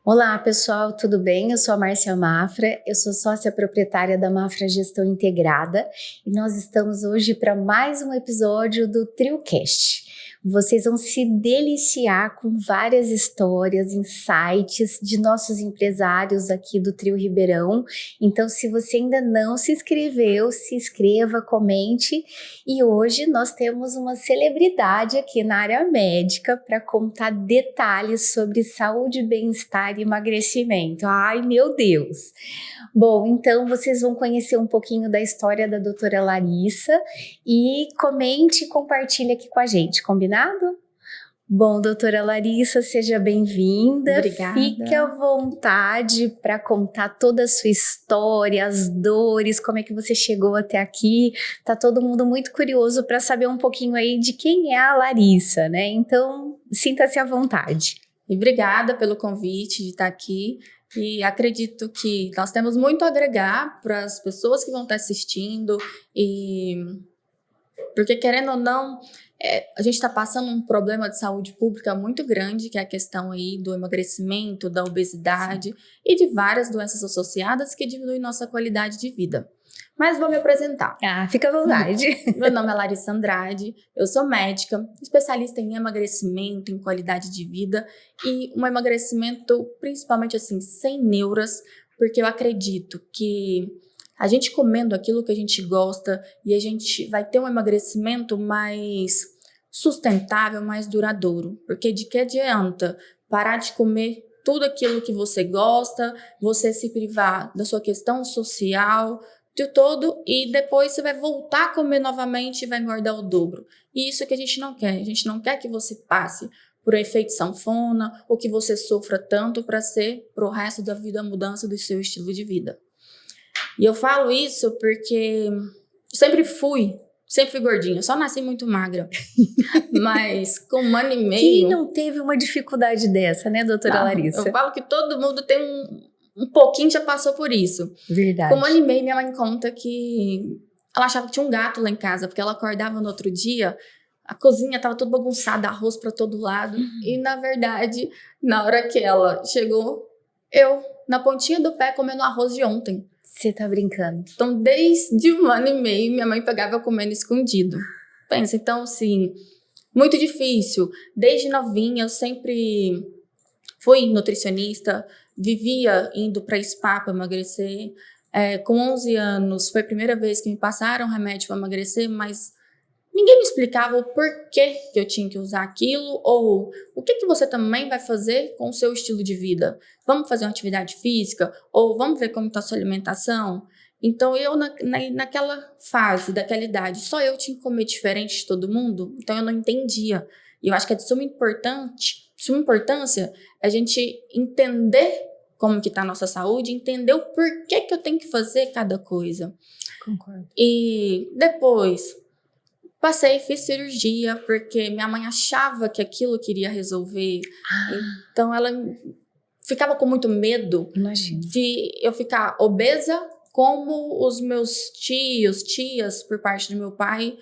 Olá, pessoal, tudo bem? Eu sou a Márcia Mafra, eu sou sócia proprietária da Mafra Gestão Integrada e nós estamos hoje para mais um episódio do TrioCast. Vocês vão se deliciar com várias histórias, insights de nossos empresários aqui do Trio Ribeirão. Então, se você ainda não se inscreveu, se inscreva, comente. E hoje nós temos uma celebridade aqui na área médica para contar detalhes sobre saúde, bem-estar e emagrecimento. Ai, meu Deus! Bom, então vocês vão conhecer um pouquinho da história da doutora Larissa e comente e compartilhe aqui com a gente, combinado? Bom, doutora Larissa, seja bem-vinda. Obrigada. Fique à vontade para contar toda a sua história, as dores, como é que você chegou até aqui. Tá todo mundo muito curioso para saber um pouquinho aí de quem é a Larissa, né? Então, sinta-se à vontade. E obrigada pelo convite de estar aqui. E acredito que nós temos muito a agregar para as pessoas que vão estar assistindo. Porque, querendo ou não, a gente está passando um problema de saúde pública muito grande, que é a questão aí do emagrecimento, da obesidade e de várias doenças associadas que diminuem nossa qualidade de vida. Mas vou me apresentar. Fica à vontade. Meu nome é Larissa Andrade, eu sou médica, especialista em emagrecimento, em qualidade de vida e um emagrecimento principalmente assim, sem neuras, porque eu acredito que a gente comendo aquilo que a gente gosta e a gente vai ter um emagrecimento mais sustentável, mais duradouro. Porque de que adianta parar de comer tudo aquilo que você gosta, você se privar da sua questão social, de todo, e depois você vai voltar a comer novamente e vai engordar o dobro. E isso que a gente não quer. A gente não quer que você passe por um efeito sanfona ou que você sofra tanto para ser, pro resto da vida, a mudança do seu estilo de vida. E eu falo isso porque sempre fui gordinha, só nasci muito magra. Mas com 1 ano e meio... Quem não teve uma dificuldade dessa, né, doutora Larissa? Eu falo que todo mundo tem um pouquinho já passou por isso. Verdade. Com 1 ano e meio, minha mãe conta que ela achava que tinha um gato lá em casa, porque ela acordava no outro dia, a cozinha tava toda bagunçada, arroz pra todo lado. E, na verdade, na hora que ela chegou, eu, na pontinha do pé, comendo arroz de ontem. Você tá brincando? Então, desde 1 ano e meio, minha mãe pegava eu comendo escondido. Pensa, então, assim, muito difícil. Desde novinha, eu sempre fui nutricionista, vivia indo para spa para emagrecer. Com 11 anos, foi a primeira vez que me passaram remédio para emagrecer, mas ninguém me explicava o porquê que eu tinha que usar aquilo ou o que você também vai fazer com o seu estilo de vida. Vamos fazer uma atividade física ou vamos ver como está a sua alimentação? Então, eu naquela fase, daquela idade, só eu tinha que comer diferente de todo mundo, então eu não entendia. E eu acho que é de suma importância a gente entender como que tá a nossa saúde, entender o porquê que eu tenho que fazer cada coisa. Concordo. E depois, fiz cirurgia, porque minha mãe achava que aquilo queria resolver. Então, ela ficava com muito medo. Imagino. De eu ficar obesa, como os meus tias, por parte do meu pai,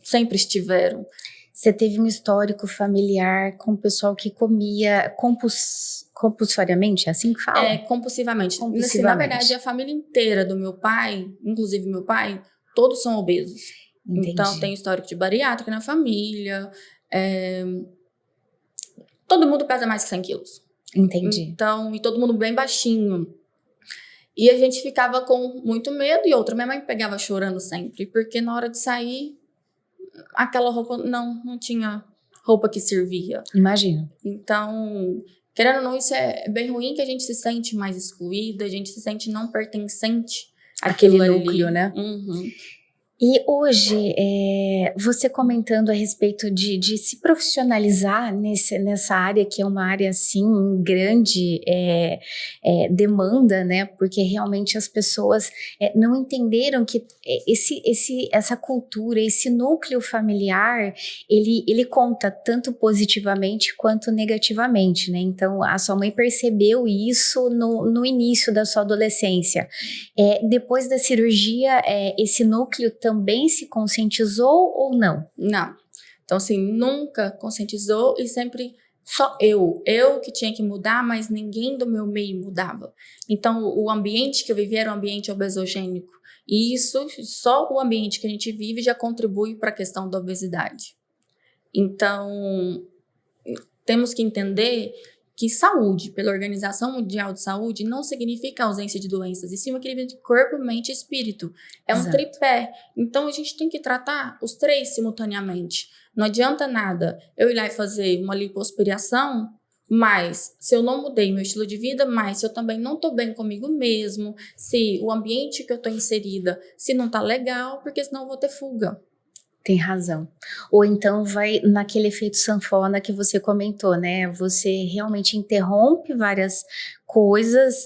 sempre estiveram. Você teve um histórico familiar com o pessoal que comia compulsoriamente, é assim que fala? Compulsivamente. Assim, na verdade, a família inteira do meu pai, inclusive meu pai, todos são obesos. Entendi. Então, tem histórico de bariátrica na família. Todo mundo pesa mais que 100 quilos. Entendi. Então, e todo mundo bem baixinho. E a gente ficava com muito medo. E outra, minha mãe pegava chorando sempre. Porque na hora de sair, aquela roupa não tinha roupa que servia. Imagino. Então, querendo ou não, isso é bem ruim, que a gente se sente mais excluída, a gente se sente não pertencente àquele ali. núcleo, né? Uhum. E hoje, você comentando a respeito de se profissionalizar nessa área, que é uma área, assim, em grande demanda, né? Porque realmente as pessoas não entenderam que essa cultura, esse núcleo familiar, ele conta tanto positivamente quanto negativamente, né? Então, a sua mãe percebeu isso no início da sua adolescência. Depois da cirurgia, esse núcleo também se conscientizou ou não? Não. Então, assim, nunca conscientizou e sempre só eu que tinha que mudar, mas ninguém do meu meio mudava. Então, o ambiente que eu vivia era um ambiente obesogênico. E isso, só o ambiente que a gente vive já contribui para a questão da obesidade. Então, temos que entender que saúde, pela Organização Mundial de Saúde, não significa ausência de doenças, e sim um equilíbrio de corpo, mente e espírito. É um tripé. Então, a gente tem que tratar os três simultaneamente. Não adianta nada eu ir lá e fazer uma lipoaspiração, mas se eu não mudei meu estilo de vida, mas se eu também não estou bem comigo mesmo, se o ambiente que eu estou inserida, se não está legal, porque senão eu vou ter fuga. Tem razão. Ou então vai naquele efeito sanfona que você comentou, né? Você realmente interrompe várias coisas.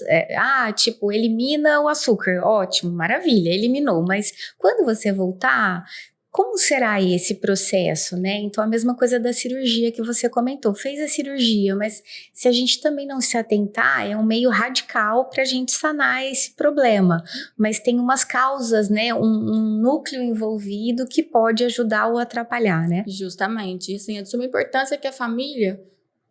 Tipo, elimina o açúcar. Ótimo, maravilha, eliminou. Mas quando você voltar, como será esse processo, né? Então, a mesma coisa da cirurgia que você comentou. Fez a cirurgia, mas se a gente também não se atentar, é um meio radical para a gente sanar esse problema. Mas tem umas causas, né? Um núcleo envolvido que pode ajudar ou atrapalhar, né? Justamente. E, assim, é de suma importância que a família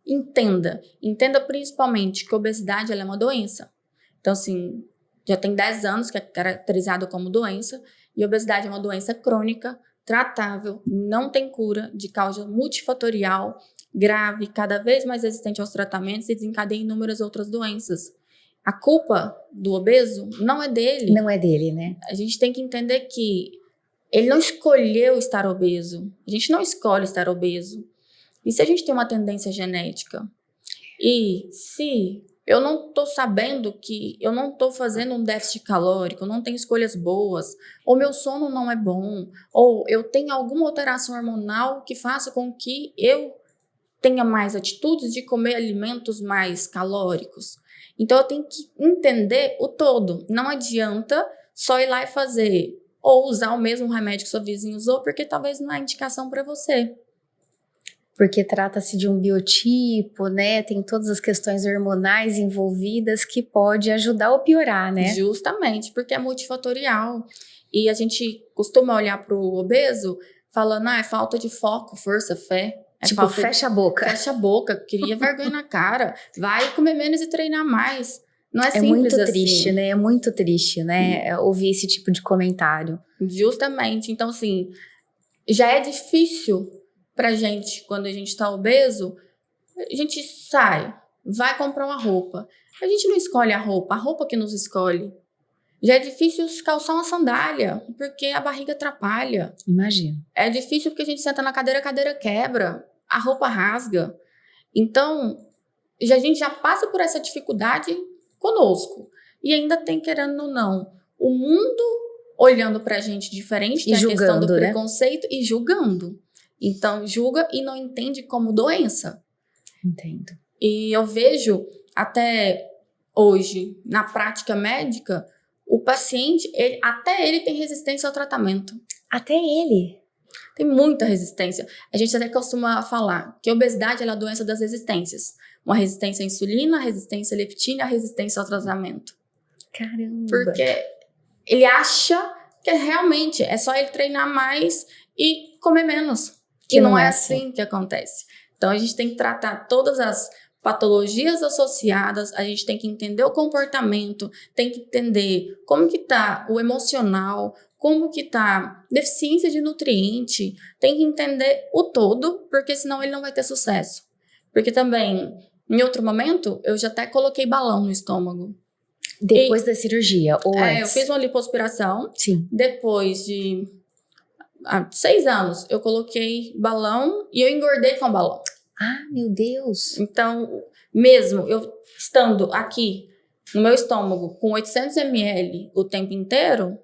entenda principalmente que a obesidade ela é uma doença. Então, assim, já tem 10 anos que é caracterizado como doença, e a obesidade é uma doença crônica, tratável, não tem cura, de causa multifatorial, grave, cada vez mais resistente aos tratamentos e desencadeia inúmeras outras doenças. A culpa do obeso não é dele. Não é dele, né? A gente tem que entender que ele não escolheu estar obeso. A gente não escolhe estar obeso. E se a gente tem uma tendência genética? E se eu não estou sabendo que eu não estou fazendo um déficit calórico, eu não tenho escolhas boas, ou meu sono não é bom, ou eu tenho alguma alteração hormonal que faça com que eu tenha mais atitudes de comer alimentos mais calóricos. Então eu tenho que entender o todo. Não adianta só ir lá e fazer, ou usar o mesmo remédio que seu vizinho usou, porque talvez não é indicação para você. Porque trata-se de um biotipo, né? Tem todas as questões hormonais envolvidas que pode ajudar ou piorar, né? Justamente, porque é multifatorial. E a gente costuma olhar para o obeso falando, é falta de foco, força, fé. Tipo, fecha a boca. Fecha a boca, cria vergonha na cara. Vai comer menos e treinar mais. Não é simples muito assim. triste, né? É muito triste, né? Ouvir esse tipo de comentário. Justamente. Então, assim, já é difícil pra gente, quando a gente tá obeso, a gente sai, vai comprar uma roupa. A gente não escolhe a roupa que nos escolhe. Já é difícil calçar uma sandália, porque a barriga atrapalha. Imagino. É difícil porque a gente senta na cadeira, a cadeira quebra, a roupa rasga. Então, a gente já passa por essa dificuldade conosco. E ainda tem, querendo ou não, o mundo olhando pra gente diferente, tem a questão do preconceito, e julgando. Então, julga e não entende como doença. Entendo. E eu vejo, até hoje, na prática médica, o paciente, até ele tem resistência ao tratamento. Até ele? Tem muita resistência. A gente até costuma falar que a obesidade é a doença das resistências. Uma resistência à insulina, resistência à leptina, resistência ao tratamento. Caramba! Porque ele acha que realmente é só ele treinar mais e comer menos. Que não é assim que acontece. Então, a gente tem que tratar todas as patologias associadas, a gente tem que entender o comportamento, tem que entender como que tá o emocional, como que tá deficiência de nutriente, tem que entender o todo, porque senão ele não vai ter sucesso. Porque também, em outro momento, eu já até coloquei balão no estômago. Depois da cirurgia, ou antes? Eu fiz uma lipoaspiração. Sim. Depois de 6 anos, eu coloquei balão e eu engordei com o balão. Ah, meu Deus! Então, mesmo eu estando aqui no meu estômago com 800 ml o tempo inteiro,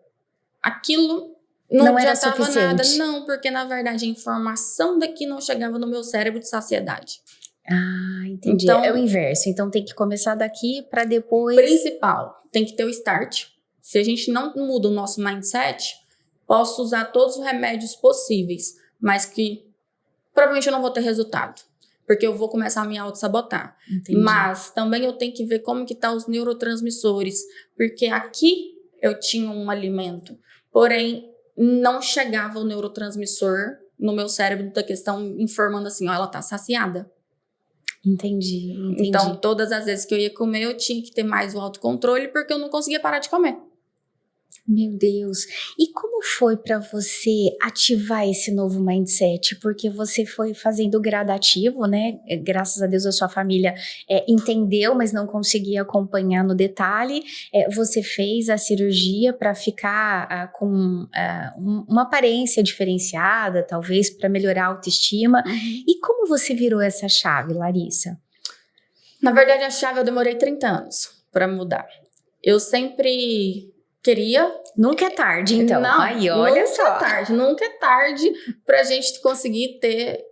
aquilo não era adiantava suficiente. nada. Não, porque na verdade a informação daqui não chegava no meu cérebro de saciedade. Ah, entendi. Então, é o inverso. Então tem que começar daqui para depois... Principal, tem que ter o start. Se a gente não muda o nosso mindset, posso usar todos os remédios possíveis, mas que provavelmente eu não vou ter resultado, porque eu vou começar a me auto-sabotar. Entendi. Mas também eu tenho que ver como que tá os neurotransmissores, porque aqui eu tinha um alimento, porém não chegava o neurotransmissor no meu cérebro da questão informando assim, ó, ela tá saciada. Entendi. Então, todas as vezes que eu ia comer, eu tinha que ter mais o autocontrole, porque eu não conseguia parar de comer. Meu Deus. E como foi para você ativar esse novo mindset? Porque você foi fazendo gradativo, né? Graças a Deus a sua família entendeu, mas não conseguia acompanhar no detalhe. Você fez a cirurgia para ficar com uma aparência diferenciada, talvez para melhorar a autoestima. E como você virou essa chave, Larissa? Na verdade, a chave eu demorei 30 anos para mudar. Eu sempre queria. Nunca é tarde, então. Não, aí, olha nunca é tarde. Nunca é tarde pra gente conseguir ter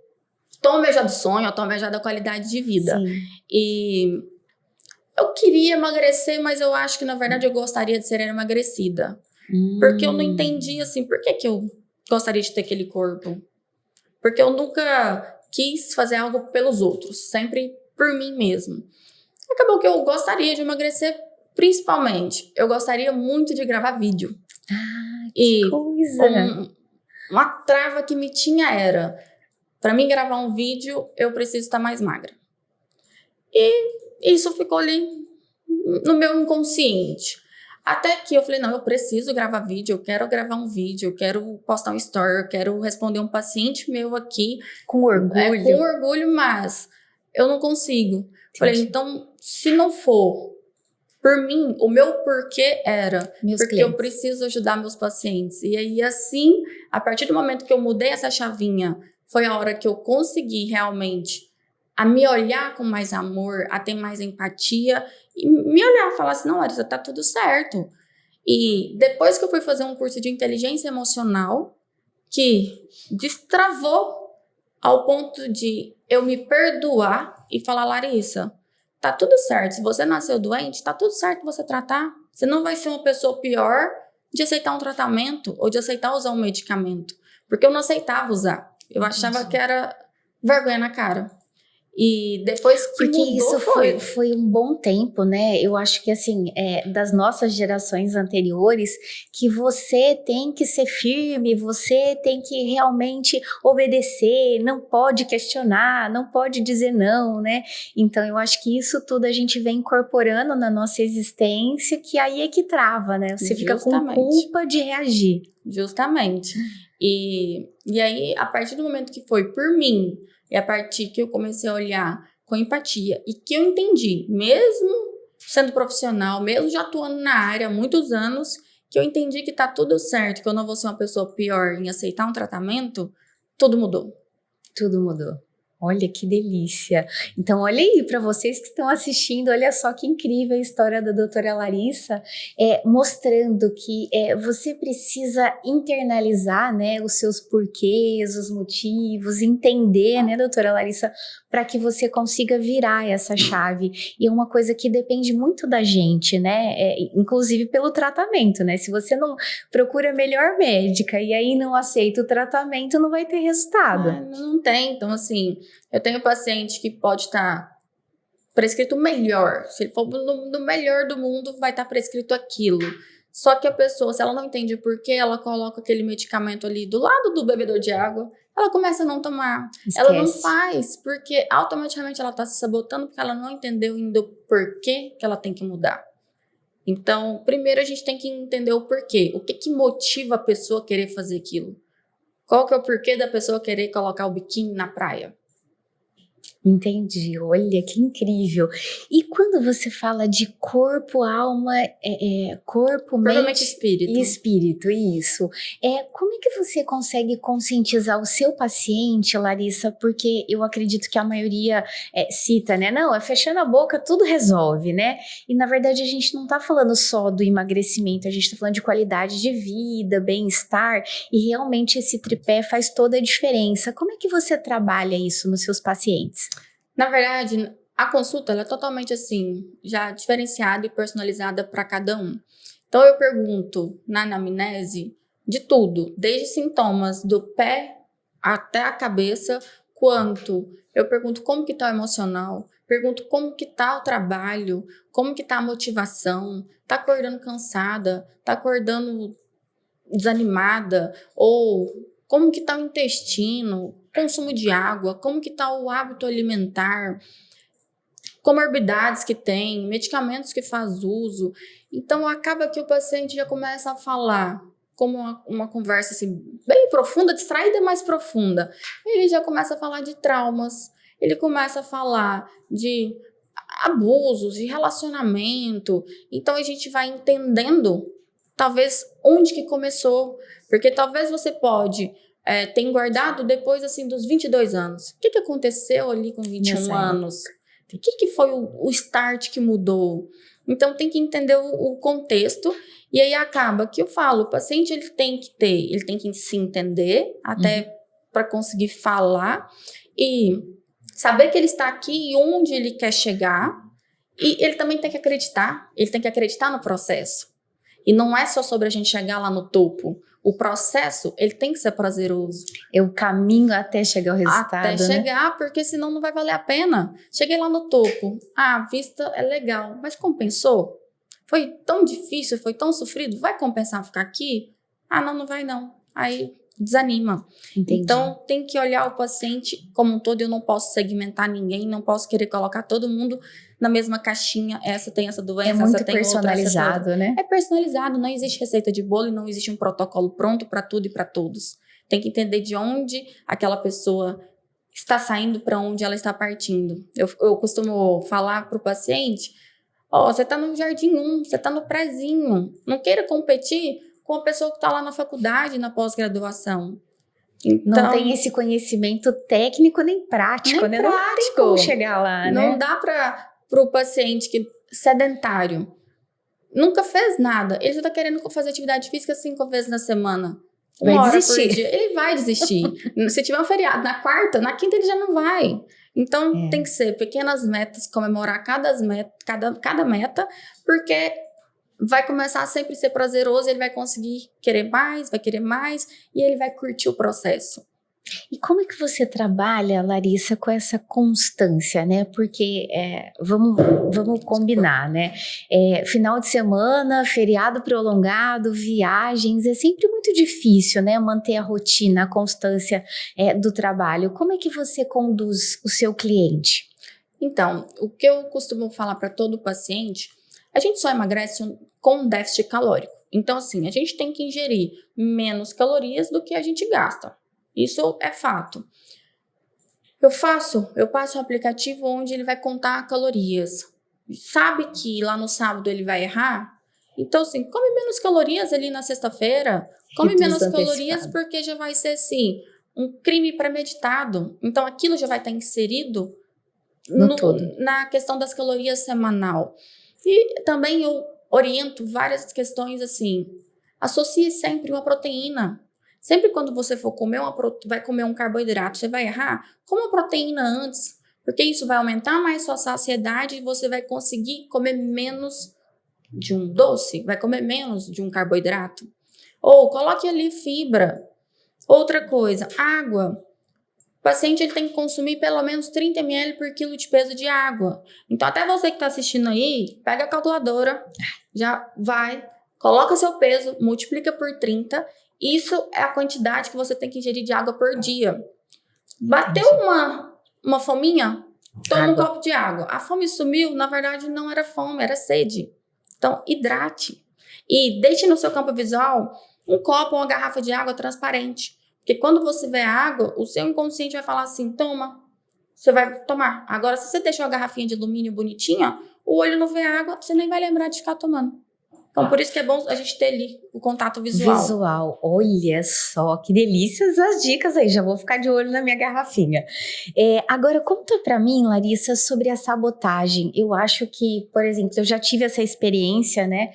tão almejado sonho, tão almejada qualidade de vida. Sim. E eu queria emagrecer, mas eu acho que, na verdade, eu gostaria de ser emagrecida. Porque eu não entendi, assim, por que eu gostaria de ter aquele corpo? Porque eu nunca quis fazer algo pelos outros, sempre por mim mesmo. Acabou que eu gostaria de emagrecer. Principalmente, eu gostaria muito de gravar vídeo. Que coisa! Uma trava que me tinha era, para mim gravar um vídeo, eu preciso estar mais magra. E isso ficou ali no meu inconsciente. Até que eu falei, não, eu preciso gravar vídeo, eu quero gravar um vídeo, eu quero postar um story, eu quero responder um paciente meu aqui. Com orgulho. Com orgulho, mas eu não consigo. Entendi. Falei, então, se não for por mim, o meu porquê era porque clientes. Eu preciso ajudar meus pacientes. E aí, assim, a partir do momento que eu mudei essa chavinha, foi a hora que eu consegui realmente a me olhar com mais amor, a ter mais empatia e me olhar e falar assim, não, Larissa, tá tudo certo. E depois que eu fui fazer um curso de inteligência emocional, que destravou ao ponto de eu me perdoar e falar, Larissa, tá tudo certo. Se você nasceu doente, tá tudo certo você tratar. Você não vai ser uma pessoa pior de aceitar um tratamento ou de aceitar usar um medicamento. Porque eu não aceitava usar. Eu achava que era vergonha na cara. E depois que porque mudou, isso foi um bom tempo, né? Eu acho que assim, das nossas gerações anteriores, que você tem que ser firme, você tem que realmente obedecer, não pode questionar, não pode dizer não, né? Então eu acho que isso tudo a gente vem incorporando na nossa existência, que aí é que trava, né? Você fica com culpa de reagir. Justamente. E aí, a partir do momento que foi por mim, e a partir que eu comecei a olhar com empatia e que eu entendi, mesmo sendo profissional, mesmo já atuando na área há muitos anos, que eu entendi que tá tudo certo, que eu não vou ser uma pessoa pior em aceitar um tratamento, tudo mudou. Tudo mudou. Olha que delícia. Então, olha aí, para vocês que estão assistindo, olha só que incrível a história da doutora Larissa, mostrando que você precisa internalizar, né, os seus porquês, os motivos, entender, né, doutora Larissa, para que você consiga virar essa chave. E é uma coisa que depende muito da gente, né, inclusive pelo tratamento, né, se você não procura a melhor médica e aí não aceita o tratamento, não vai ter resultado. Não tem, então assim, eu tenho paciente que pode estar prescrito melhor. Se ele for no melhor do mundo, vai estar prescrito aquilo. Só que a pessoa, se ela não entende por que ela coloca aquele medicamento ali do lado do bebedor de água, ela começa a não tomar. Esquece. Ela não faz, porque automaticamente ela está se sabotando porque ela não entendeu ainda o porquê que ela tem que mudar. Então, primeiro a gente tem que entender o porquê. O que motiva a pessoa a querer fazer aquilo? Qual que é o porquê da pessoa querer colocar o biquíni na praia? Entendi, olha que incrível. E quando você fala de corpo, alma, corpo, mente espírito. E espírito, isso. Como é que você consegue conscientizar o seu paciente, Larissa? Porque eu acredito que a maioria cita, né? Não, fechando a boca tudo resolve, né? E na verdade a gente não tá falando só do emagrecimento, a gente tá falando de qualidade de vida, bem-estar, e realmente esse tripé faz toda a diferença. Como é que você trabalha isso nos seus pacientes? Na verdade, a consulta ela é totalmente assim, já diferenciada e personalizada para cada um. Então, eu pergunto na anamnese de tudo, desde sintomas do pé até a cabeça, quanto eu pergunto como que tá o emocional, pergunto como que tá o trabalho, como que tá a motivação, tá acordando cansada, tá acordando desanimada, ou como que tá o intestino, consumo de água, como que tá o hábito alimentar. comorbidades que tem, medicamentos que faz uso. Então, acaba que o paciente já começa a falar, como uma conversa assim, bem profunda, distraída, mas profunda. Ele já começa a falar de traumas, ele começa a falar de abusos, de relacionamento. Então, a gente vai entendendo, talvez, onde que começou. Porque talvez você pode ter guardado depois, assim, dos 22 anos. O que aconteceu ali com 21 anos? O que foi o start que mudou? Então, tem que entender o contexto. E aí, acaba que eu falo, o paciente, ele tem que se entender, até para conseguir falar. E saber que ele está aqui e onde ele quer chegar. E ele também tem que acreditar. Ele tem que acreditar no processo. E não é só sobre a gente chegar lá no topo. O processo, ele tem que ser prazeroso. É o caminho até chegar ao resultado, até chegar, porque senão não vai valer a pena. Cheguei lá no topo. A vista é legal, mas compensou? Foi tão difícil, foi tão sofrido? Vai compensar ficar aqui? Não vai não. Aí desanima. Entendi. Então, tem que olhar o paciente como um todo. Eu não posso segmentar ninguém, não posso querer colocar todo mundo na mesma caixinha. Essa tem essa doença, essa tem outra. É muito personalizado, né? É personalizado, não existe receita de bolo e não existe um protocolo pronto para tudo e para todos. Tem que entender de onde aquela pessoa está saindo, para onde ela está partindo. Eu costumo falar para o paciente, você está no jardim 1, você está no prézinho. Não queira competir com a pessoa que está lá na faculdade, na pós-graduação. Então, não tem esse conhecimento técnico nem prático, né? Prático. Não tem como chegar lá, né? Não dá para o paciente que sedentário, nunca fez nada, ele já está querendo fazer atividade física 5 vezes na semana. Uma hora por dia. Ele vai desistir. Se tiver um feriado na quarta, na quinta ele já não vai. Então, tem que ser pequenas metas, comemorar cada meta, porque vai começar a sempre ser prazeroso, ele vai conseguir querer mais, vai querer mais, e ele vai curtir o processo. E como é que você trabalha, Larissa, com essa constância, né? Porque vamos combinar, né? Final de semana, feriado prolongado, viagens, é sempre muito difícil, né? Manter a rotina, a constância do trabalho. Como é que você conduz o seu cliente? Então, o que eu costumo falar para todo paciente, a gente só emagrece com déficit calórico. Então, assim, a gente tem que ingerir menos calorias do que a gente gasta. Isso é fato. Eu passo um aplicativo onde ele vai contar calorias. Sabe que lá no sábado ele vai errar? Então, assim, come menos calorias ali na sexta-feira. Come menos calorias porque já vai ser, assim, um crime premeditado. Então, aquilo já vai estar inserido na questão das calorias semanal. E também eu oriento várias questões, assim, associe sempre uma proteína. Sempre quando você for comer vai comer um carboidrato, você vai errar, coma proteína antes, porque isso vai aumentar mais sua saciedade e você vai conseguir comer menos de um doce, vai comer menos de um carboidrato. Ou coloque ali fibra. Outra coisa, água. O paciente ele tem que consumir pelo menos 30 ml por quilo de peso de água. Então, até você que está assistindo aí, pega a calculadora, já vai, coloca seu peso, multiplica por 30. Isso é a quantidade que você tem que ingerir de água por dia. Bateu uma fominha? Toma um copo de água. A fome sumiu, na verdade não era fome, era sede. Então, hidrate. E deixe no seu campo visual um copo ou uma garrafa de água transparente. Porque quando você vê a água, o seu inconsciente vai falar assim, toma. Você vai tomar. Agora, se você deixar uma garrafinha de alumínio bonitinha, o olho não vê a água, você nem vai lembrar de ficar tomando. Então, por isso que é bom a gente ter ali o contato visual. Olha só, que delícias as dicas aí, já vou ficar de olho na minha garrafinha. Agora, conta pra mim, Larissa, sobre a sabotagem. Eu acho que, por exemplo, eu já tive essa experiência, né,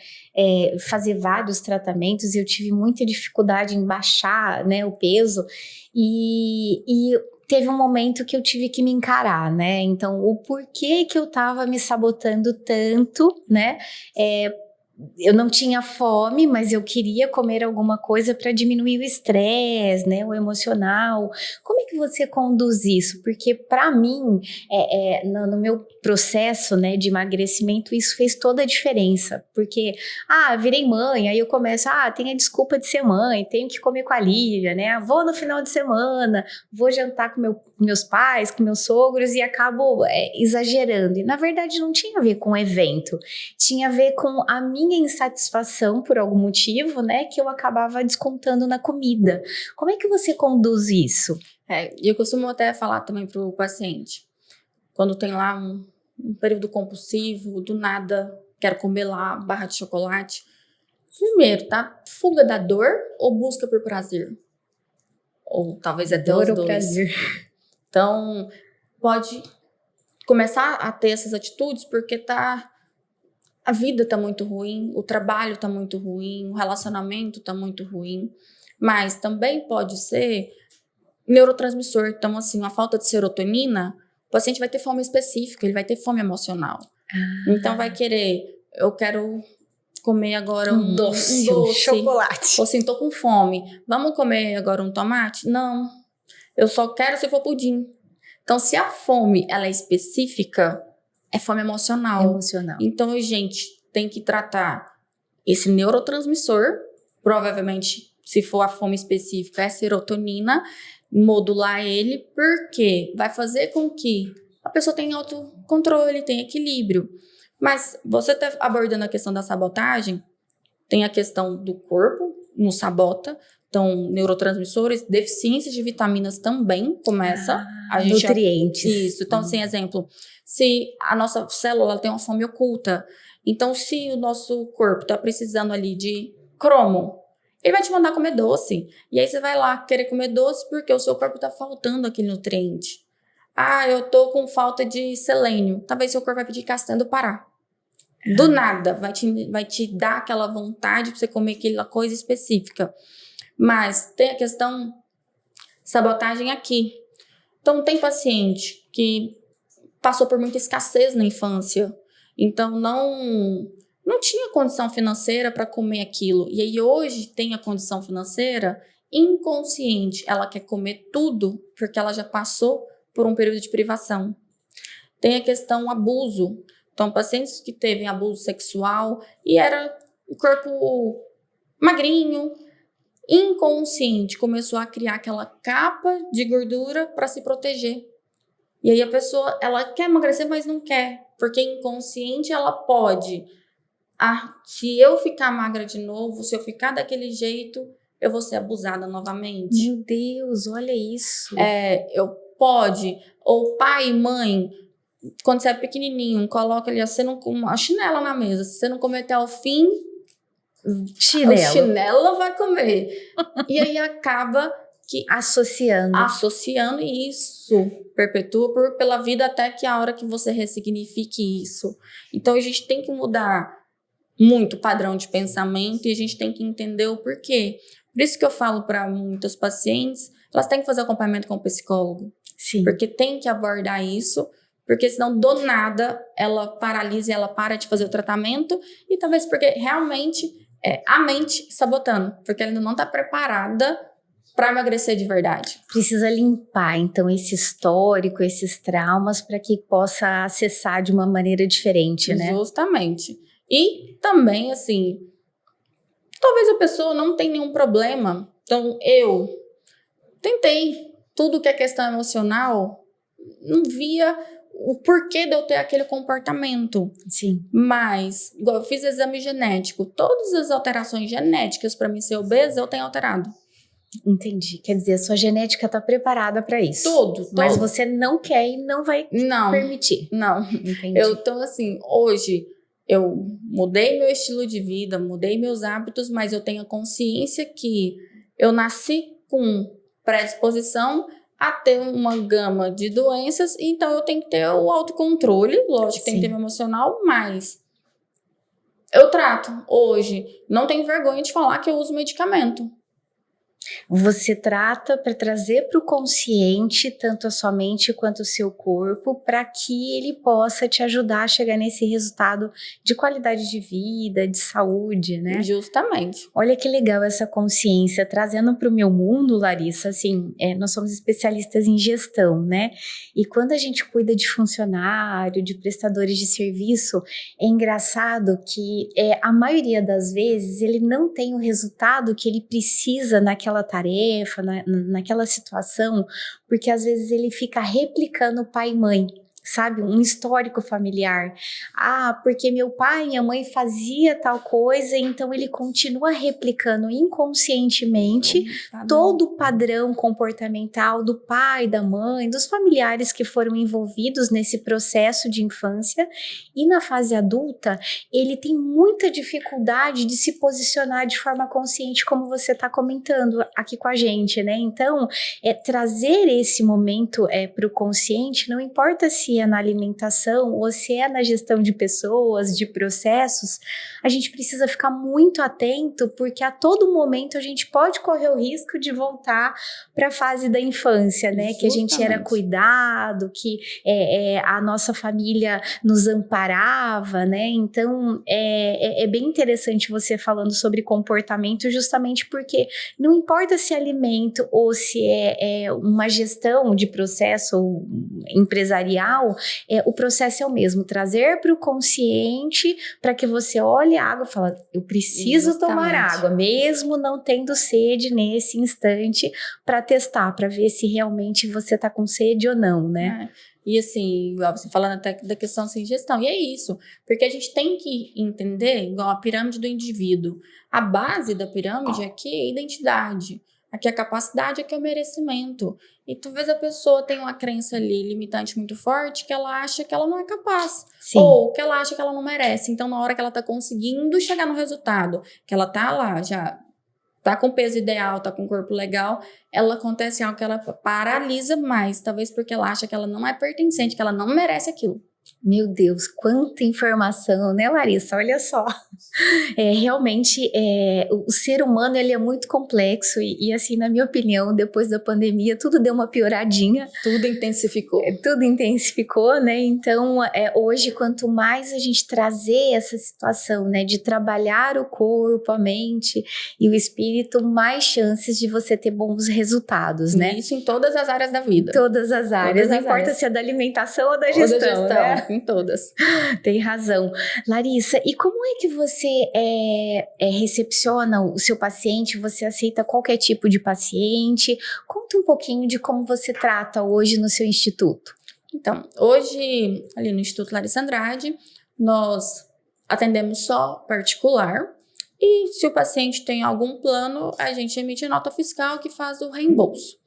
fazer vários tratamentos, eu tive muita dificuldade em baixar, né, o peso, e teve um momento que eu tive que me encarar, né, então o porquê que eu tava me sabotando tanto, né, eu não tinha fome, mas eu queria comer alguma coisa para diminuir o estresse, né, o emocional. Como é que você conduz isso? Porque para mim, no meu processo, né, de emagrecimento, isso fez toda a diferença. Porque, virei mãe, aí eu começo, tem a desculpa de ser mãe, tenho que comer com a Lívia, né? Vou no final de semana, vou jantar com meus pais, com meus sogros e acabo exagerando. E na verdade não tinha a ver com o evento, tinha a ver com a minha insatisfação por algum motivo, né, que eu acabava descontando na comida. Como é que você conduz isso? E eu costumo até falar também pro paciente, quando tem lá um período compulsivo, do nada, quero comer lá barra de chocolate. Primeiro, tá? Fuga da dor ou busca por prazer? Ou talvez até Dor os ou dois. prazer. Então, pode começar a ter essas atitudes porque a vida tá muito ruim, o trabalho tá muito ruim, o relacionamento tá muito ruim. Mas também pode ser neurotransmissor. Então, assim, uma falta de serotonina, o paciente vai ter fome específica, ele vai ter fome emocional. Então, vai querer, eu quero comer agora um doce, chocolate. Ou assim, tô com fome, vamos comer agora um tomate? Não, eu só quero se for pudim. Então, se a fome, ela é específica, é fome emocional. Então, a gente tem que tratar esse neurotransmissor, provavelmente, se for a fome específica, é serotonina, modular ele, porque vai fazer com que a pessoa tenha autocontrole, tenha equilíbrio. Mas você tá abordando a questão da sabotagem, tem a questão do corpo, nos sabota, então neurotransmissores, deficiências de vitaminas também começa. Nutrientes. Isso, então assim, exemplo, se a nossa célula tem uma fome oculta, então se o nosso corpo tá precisando ali de cromo, ele vai te mandar comer doce. E aí você vai lá querer comer doce porque o seu corpo tá faltando aquele nutriente. Eu tô com falta de selênio. Talvez seu corpo vai pedir castanha do Pará. Do nada, vai te dar aquela vontade pra você comer aquela coisa específica. Mas tem a questão sabotagem aqui. Então tem paciente que passou por muita escassez na infância. Então não tinha condição financeira para comer aquilo. E aí hoje tem a condição financeira inconsciente. Ela quer comer tudo porque ela já passou por um período de privação. Tem a questão abuso. Então, pacientes que teve abuso sexual e era o corpo magrinho, inconsciente, começou a criar aquela capa de gordura para se proteger. E aí a pessoa, ela quer emagrecer, mas não quer, porque inconsciente ela pode. Se eu ficar magra de novo, se eu ficar daquele jeito, eu vou ser abusada novamente. Meu Deus, olha isso. Pode. Ou pai e mãe, quando você é pequenininho, coloca ali a chinela na mesa. Se você não comer até o fim, o chinelo vai comer. E aí acaba que associando e isso perpetua pela vida até que a hora que você ressignifique isso. Então a gente tem que mudar muito o padrão de pensamento e a gente tem que entender o porquê. Por isso que eu falo para muitos pacientes, elas têm que fazer acompanhamento com o psicólogo. Sim. Porque tem que abordar isso, porque senão do nada ela paralisa e ela para de fazer o tratamento e talvez porque realmente a mente sabotando, porque ela ainda não está preparada para emagrecer de verdade. Precisa limpar, então, esse histórico, esses traumas, para que possa acessar de uma maneira diferente, né? Justamente. E também, assim, talvez a pessoa não tenha nenhum problema. Então, eu tentei tudo que é questão emocional, não via o porquê de eu ter aquele comportamento. Sim. Mas, igual eu fiz exame genético, todas as alterações genéticas para mim ser obesa, eu tenho alterado. Entendi. Quer dizer, a sua genética está preparada para isso. Tudo. Mas você não quer e não vai permitir. Não. Entendi. Então, assim, hoje eu mudei meu estilo de vida, mudei meus hábitos, mas eu tenho consciência que eu nasci com predisposição a ter uma gama de doenças, então eu tenho que ter o autocontrole, lógico que tem que ter o emocional, mas eu trato hoje, não tenho vergonha de falar que eu uso medicamento. Você trata para trazer para o consciente tanto a sua mente quanto o seu corpo, para que ele possa te ajudar a chegar nesse resultado de qualidade de vida, de saúde, né? Justamente. Olha que legal essa consciência, trazendo para o meu mundo, Larissa, assim, nós somos especialistas em gestão, né? E quando a gente cuida de funcionário, de prestadores de serviço, é engraçado que a maioria das vezes ele não tem o resultado que ele precisa naquela tarefa, naquela situação, porque às vezes ele fica replicando pai e mãe. Sabe, um histórico familiar. Ah, porque meu pai e minha mãe fazia tal coisa, então ele continua replicando inconscientemente todo o padrão comportamental do pai, da mãe, dos familiares que foram envolvidos nesse processo de infância. E na fase adulta, ele tem muita dificuldade de se posicionar de forma consciente, como você está comentando aqui com a gente, né? Então, trazer esse momento para o consciente, não importa se é na alimentação ou se é na gestão de pessoas, de processos, a gente precisa ficar muito atento, porque a todo momento a gente pode correr o risco de voltar para a fase da infância, né? Justamente. Que a gente era cuidado, que a nossa família nos amparava, né? Então, é bem interessante você falando sobre comportamento, justamente porque não importa se é alimento ou se é uma gestão de processo empresarial, o processo é o mesmo, trazer para o consciente para que você olhe a água e fala, eu preciso tomar água, mesmo não tendo sede nesse instante, para testar, para ver se realmente você está com sede ou não, né? E assim, igual você falando até da questão sem gestão, e é isso, porque a gente tem que entender, igual a pirâmide do indivíduo, a base da pirâmide aqui é a identidade, aqui a capacidade, aqui é o merecimento. E talvez a pessoa tenha uma crença ali limitante muito forte, que ela acha que ela não é capaz. Sim. Ou que ela acha que ela não merece. Então, na hora que ela tá conseguindo chegar no resultado, que ela tá lá, já tá com peso ideal, tá com corpo legal, ela acontece algo que ela paralisa mais. Talvez porque ela acha que ela não é pertencente, que ela não merece aquilo. Meu Deus, quanta informação, né, Larissa? Olha só. Realmente, o ser humano ele é muito complexo e, assim, na minha opinião, depois da pandemia, tudo deu uma pioradinha. Tudo intensificou. Tudo intensificou, né? Então, hoje, quanto mais a gente trazer essa situação, né, de trabalhar o corpo, a mente e o espírito, mais chances de você ter bons resultados, né? Isso em todas as áreas da vida. Todas as áreas, não importa se é da alimentação ou da gestão, né? Em todas. Tem razão. Larissa, e como é que você recepciona o seu paciente? Você aceita qualquer tipo de paciente? Conta um pouquinho de como você trata hoje no seu instituto. Então, hoje, ali no Instituto Larissa Andrade, nós atendemos só particular e se o paciente tem algum plano, a gente emite nota fiscal que faz o reembolso.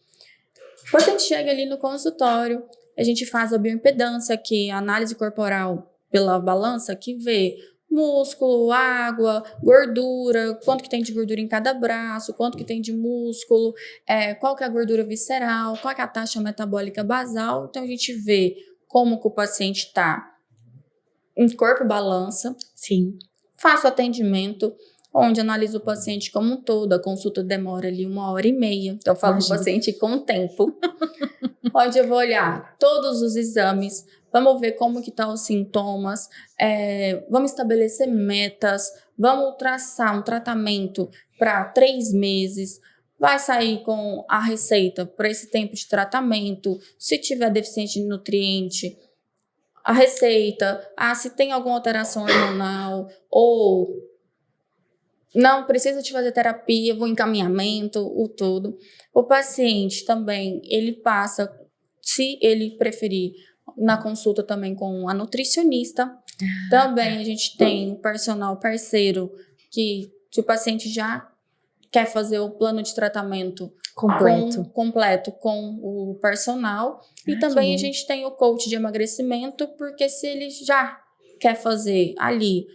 O paciente chega ali no consultório, a gente faz a bioimpedância, que é a análise corporal pela balança, que vê músculo, água, gordura, quanto que tem de gordura em cada braço, quanto que tem de músculo, qual que é a gordura visceral, qual que é a taxa metabólica basal. Então, a gente vê como que o paciente está em corpo balança. Sim. Faço atendimento, onde analiso o paciente como um todo. A consulta demora ali 1h30. Então, eu falo com o paciente com tempo. Onde eu vou olhar todos os exames, vamos ver como que estão os sintomas, vamos estabelecer metas, vamos traçar um tratamento para 3 meses, vai sair com a receita para esse tempo de tratamento, se tiver deficiente de nutriente, a receita, se tem alguma alteração hormonal, ou não precisa de fazer terapia, vou encaminhamento, o tudo. O paciente também, ele passa, se ele preferir, na consulta também com a nutricionista. Também a gente tem o personal parceiro, que se o paciente já quer fazer o plano de tratamento completo com o personal. E também a gente tem o coach de emagrecimento, porque se ele já quer fazer ali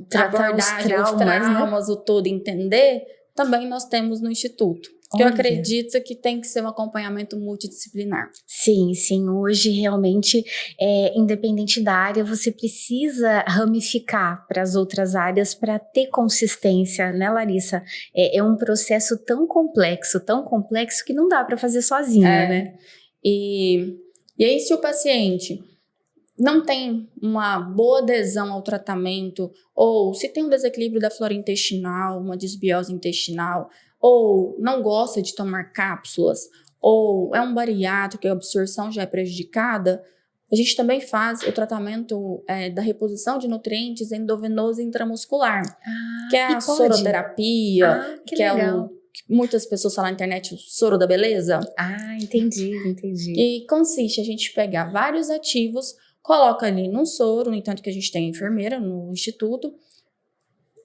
tratar os traumas, né? o todo, entender, também nós temos no Instituto. Porque eu Olha. acredito que tem que ser um acompanhamento multidisciplinar. Sim, sim. Hoje, realmente, independente da área, você precisa ramificar para as outras áreas para ter consistência, né, Larissa? É um processo tão complexo que não dá para fazer sozinha, né? E aí, se o paciente não tem uma boa adesão ao tratamento, ou se tem um desequilíbrio da flora intestinal, uma desbiose intestinal, ou não gosta de tomar cápsulas, ou é um bariátrico e a absorção já é prejudicada, a gente também faz o tratamento da reposição de nutrientes endovenoso e intramuscular, que é a soroterapia, que que legal. muitas pessoas falam na internet, o soro da beleza. Entendi. E consiste a gente pegar vários ativos, coloca ali num soro, no entanto que a gente tem enfermeira no instituto,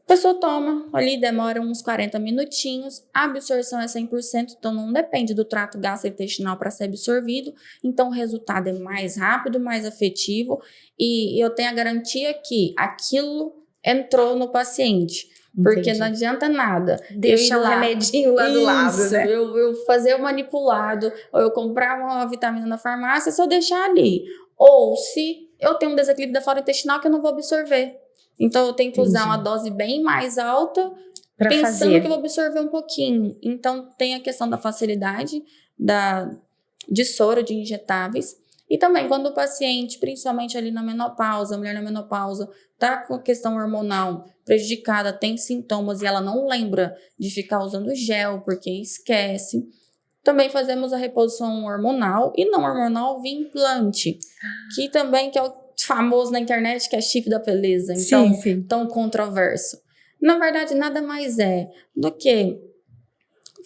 a pessoa toma ali, demora uns 40 minutinhos, a absorção é 100%, então não depende do trato gastrointestinal para ser absorvido, então o resultado é mais rápido, mais efetivo, e eu tenho a garantia que aquilo entrou no paciente. Porque Entendi. não adianta nada. Deixa o remedinho lá do lado, né? Eu fazer o manipulado, ou eu comprar uma vitamina na farmácia, só deixar ali. Ou se eu tenho um desequilíbrio da flora intestinal que eu não vou absorver. Então eu tenho que usar uma dose bem mais alta, pensando que eu vou absorver um pouquinho. Então tem a questão da facilidade de soro, de injetáveis. E também quando o paciente, principalmente ali na menopausa, a mulher na menopausa, tá com a questão hormonal prejudicada, tem sintomas e ela não lembra de ficar usando gel porque esquece. Também fazemos a reposição hormonal e não hormonal via implante, que também que é o famoso na internet, que é chip da beleza. Então, sim. Tão controverso. Na verdade, nada mais é do que...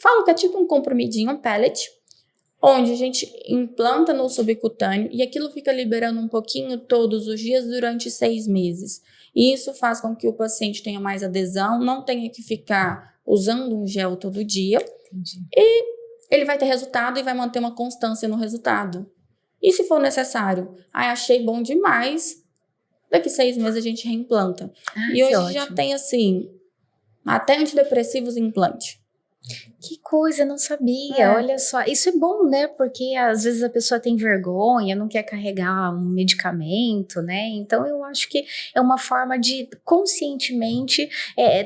Falo que é tipo um comprimidinho, um pellet, onde a gente implanta no subcutâneo e aquilo fica liberando um pouquinho todos os dias durante 6 meses. E isso faz com que o paciente tenha mais adesão, não tenha que ficar usando um gel todo dia. Entendi. E ele vai ter resultado e vai manter uma constância no resultado. E se for necessário? Achei bom demais. Daqui 6 meses a gente reimplanta. E hoje já tem, assim, até antidepressivos em implante. Que coisa, não sabia. Olha só, isso é bom, né? Porque às vezes a pessoa tem vergonha, não quer carregar um medicamento, né? Então eu acho que é uma forma de conscientemente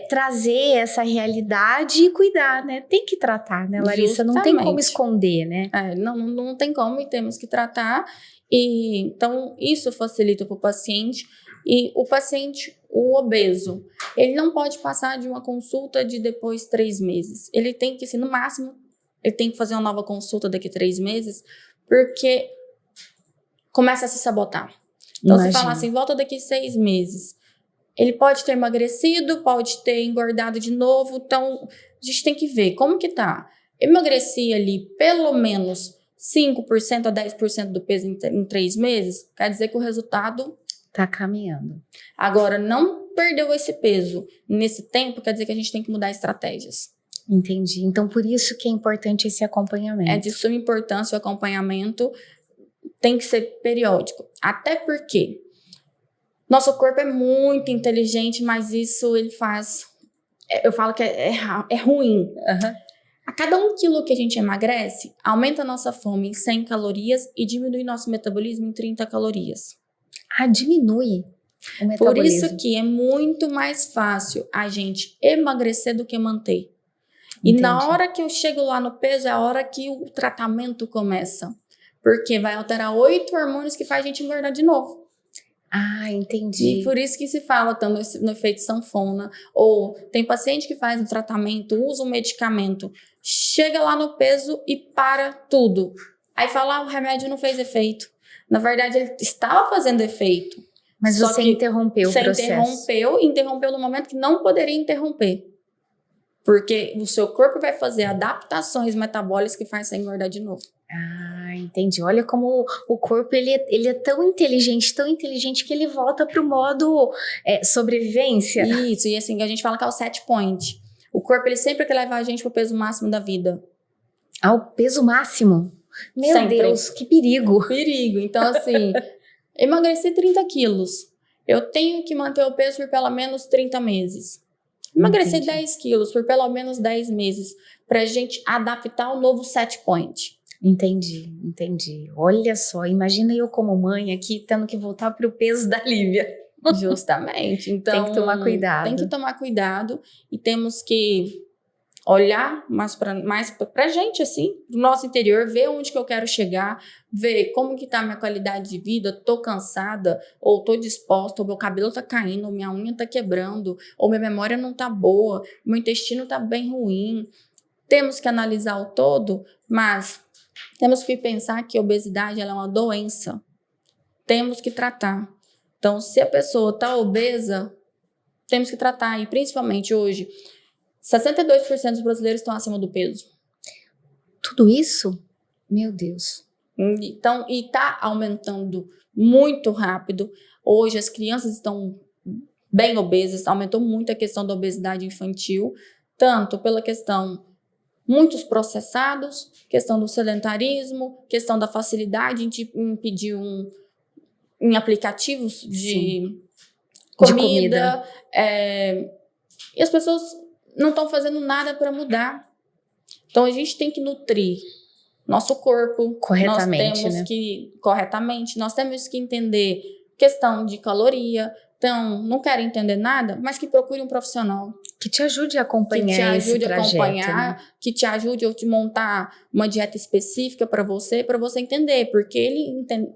trazer essa realidade e cuidar, né? Tem que tratar, né, Larissa? Justamente. Não tem como esconder, né? Não tem como e temos que tratar. E então isso facilita para o paciente. E o paciente, o obeso, ele não pode passar de uma consulta de depois 3 meses. Ele tem que, assim, no máximo, ele tem que fazer uma nova consulta daqui a 3 meses, porque começa a se sabotar. Então, se falar assim, volta daqui 6 meses, ele pode ter emagrecido, pode ter engordado de novo, então a gente tem que ver como que tá. Emagreci ali pelo menos 5% a 10% do peso em 3 meses, quer dizer que o resultado... tá caminhando. Agora, não perdeu esse peso nesse tempo, quer dizer que a gente tem que mudar estratégias. Entendi. Então, por isso que é importante esse acompanhamento. É de suma importância o acompanhamento, tem que ser periódico. Até porque nosso corpo é muito inteligente, mas isso ele faz... Eu falo que é ruim. Uhum. A cada 1 quilo que a gente emagrece, aumenta a nossa fome em 100 calorias e diminui nosso metabolismo em 30 calorias. Diminui o metabolismo. Por isso que é muito mais fácil a gente emagrecer do que manter. E na hora que eu chego lá no peso, é a hora que o tratamento começa. Porque vai alterar 8 hormônios que faz a gente engordar de novo. Entendi. E por isso que se fala tanto no efeito sanfona. Ou tem paciente que faz um tratamento, usa um medicamento, chega lá no peso e para tudo. Aí fala, o remédio não fez efeito. Na verdade, ele estava fazendo efeito. Mas você interrompeu o processo. Interrompeu no momento que não poderia interromper. Porque o seu corpo vai fazer adaptações metabólicas que faz você engordar de novo. Entendi. Olha como o corpo ele é tão inteligente que ele volta para o modo sobrevivência. Isso, e assim, a gente fala que é o set point. O corpo ele sempre quer levar a gente para o peso máximo da vida. O peso máximo? Meu sempre. Deus, que perigo. Perigo. Então, assim, emagreci 30 quilos. Eu tenho que manter o peso por pelo menos 30 meses. Emagreci 10 quilos por pelo menos 10 meses. para a gente adaptar o novo set point. Entendi. Olha só, imagina eu como mãe aqui tendo que voltar para o peso da Lívia. Justamente. Então, tem que tomar cuidado. Tem que tomar cuidado e temos que olhar mais pra gente, assim, do nosso interior, ver onde que eu quero chegar, ver como que tá a minha qualidade de vida, tô cansada, ou tô disposta, ou meu cabelo tá caindo, ou minha unha tá quebrando, ou minha memória não tá boa, meu intestino tá bem ruim. Temos que analisar o todo, mas temos que pensar que a obesidade ela é uma doença. Temos que tratar. Então, se a pessoa tá obesa, temos que tratar. E principalmente hoje, 62% dos brasileiros estão acima do peso. Tudo isso? Meu Deus. Então, e tá aumentando muito rápido. Hoje as crianças estão bem obesas, aumentou muito a questão da obesidade infantil, tanto pela questão muitos processados, questão do sedentarismo, questão da facilidade em pedir em aplicativos de comida. E as pessoas não estão fazendo nada para mudar. Então, a gente tem que nutrir nosso corpo. Corretamente, Nós temos que entender questão de caloria. Então, não quero entender nada, mas que procure um profissional. Que te ajude a acompanhar esse trajeto, né? Que te ajude a te montar uma dieta específica para você entender. Porque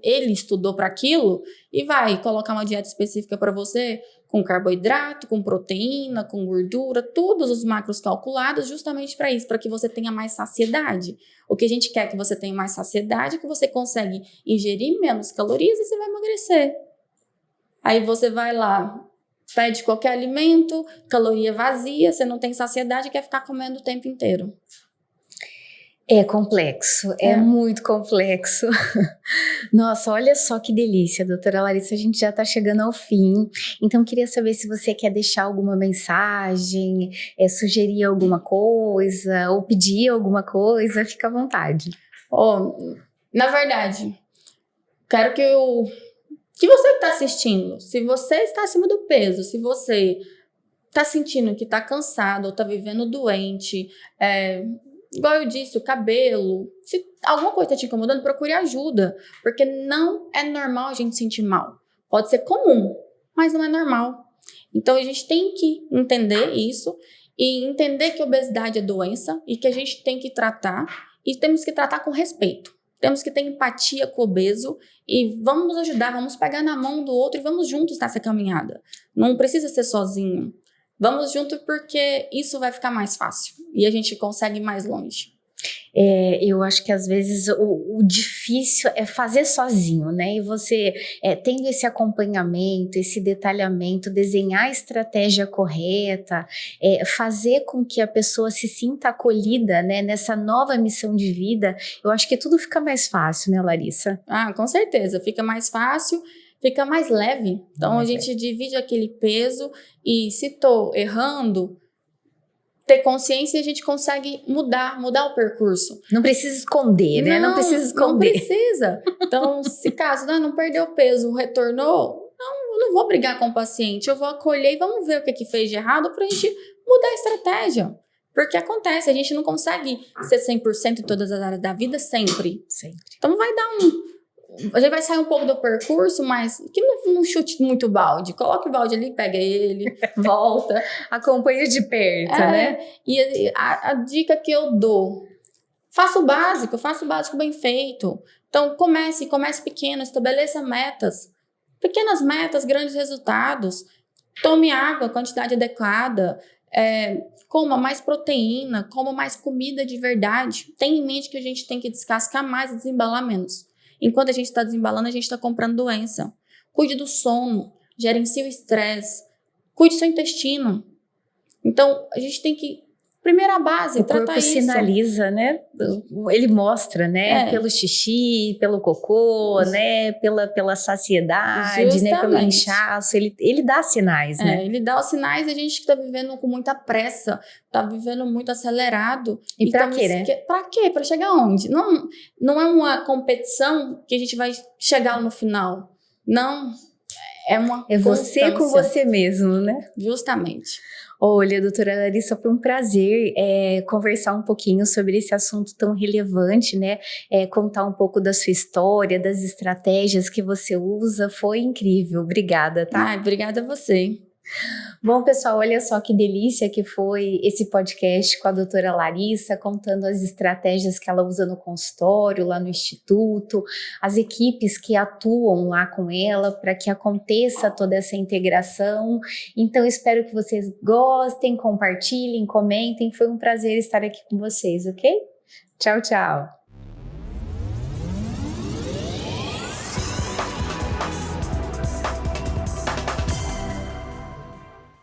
ele estudou para aquilo e vai colocar uma dieta específica para você com carboidrato, com proteína, com gordura, todos os macros calculados justamente para isso, para que você tenha mais saciedade. O que a gente quer é que você tenha mais saciedade, que você consegue ingerir menos calorias e você vai emagrecer. Aí você vai lá, pede qualquer alimento, caloria vazia, você não tem saciedade e quer ficar comendo o tempo inteiro. É complexo, é muito complexo. Nossa, olha só que delícia, doutora Larissa, a gente já está chegando ao fim. Então, queria saber se você quer deixar alguma mensagem, sugerir alguma coisa, ou pedir alguma coisa, fica à vontade. Na verdade, quero que você que está assistindo, se você está acima do peso, se você está sentindo que está cansado ou está vivendo doente, igual eu disse, o cabelo, se alguma coisa está te incomodando, procure ajuda, porque não é normal a gente sentir mal. Pode ser comum, mas não é normal. Então a gente tem que entender isso e entender que a obesidade é doença e que a gente tem que tratar e temos que tratar com respeito. Temos que ter empatia com o obeso e vamos ajudar, vamos pegar na mão do outro e vamos juntos nessa caminhada. Não precisa ser sozinho. Vamos junto porque isso vai ficar mais fácil e a gente consegue ir mais longe. Eu acho que às vezes o difícil é fazer sozinho, né? E você tendo esse acompanhamento, esse detalhamento, desenhar a estratégia correta, fazer com que a pessoa se sinta acolhida, né, nessa nova missão de vida, eu acho que tudo fica mais fácil, né, Larissa? Com certeza, fica mais fácil, fica mais leve. Então a gente divide aquele peso e se tô errando, ter consciência e a gente consegue mudar o percurso. Não precisa esconder, né? Não precisa esconder. Não precisa. Então, se caso não perdeu peso, retornou, eu não vou brigar com o paciente, eu vou acolher e vamos ver o que fez de errado pra gente mudar a estratégia. Porque acontece, a gente não consegue ser 100% em todas as áreas da vida sempre. Então vai dar a gente vai sair um pouco do percurso, mas que não chute muito balde. Coloque o balde ali, pega ele, volta. Acompanha de perto, né? E a dica que eu dou, faça o básico bem feito. Então comece pequeno, estabeleça metas. Pequenas metas, grandes resultados. Tome água, quantidade adequada. Coma mais proteína, coma mais comida de verdade. Tenha em mente que a gente tem que descascar mais e desembalar menos. Enquanto a gente está desembalando, a gente está comprando doença. Cuide do sono, gerencie o estresse, cuide do seu intestino. Então, a gente tem que... Primeira base, tratar isso. O corpo sinaliza, né? Ele mostra, né? Pelo xixi, pelo cocô, né? Pela saciedade, justamente, né? Pelo inchaço. Ele dá sinais, né? Ele dá os sinais e a gente está vivendo com muita pressa, está vivendo muito acelerado. E pra quê, né? Pra quê? Pra chegar aonde? Não é uma competição que a gente vai chegar no final. Não, é uma você com você mesmo, né? Justamente. Olha, doutora Larissa, foi um prazer conversar um pouquinho sobre esse assunto tão relevante, né? Contar um pouco da sua história, das estratégias que você usa, foi incrível. Obrigada, tá? Obrigada a você. Bom, pessoal, olha só que delícia que foi esse podcast com a doutora Larissa, contando as estratégias que ela usa no consultório, lá no instituto, as equipes que atuam lá com ela para que aconteça toda essa integração. Então, espero que vocês gostem, compartilhem, comentem. Foi um prazer estar aqui com vocês, ok? Tchau, tchau!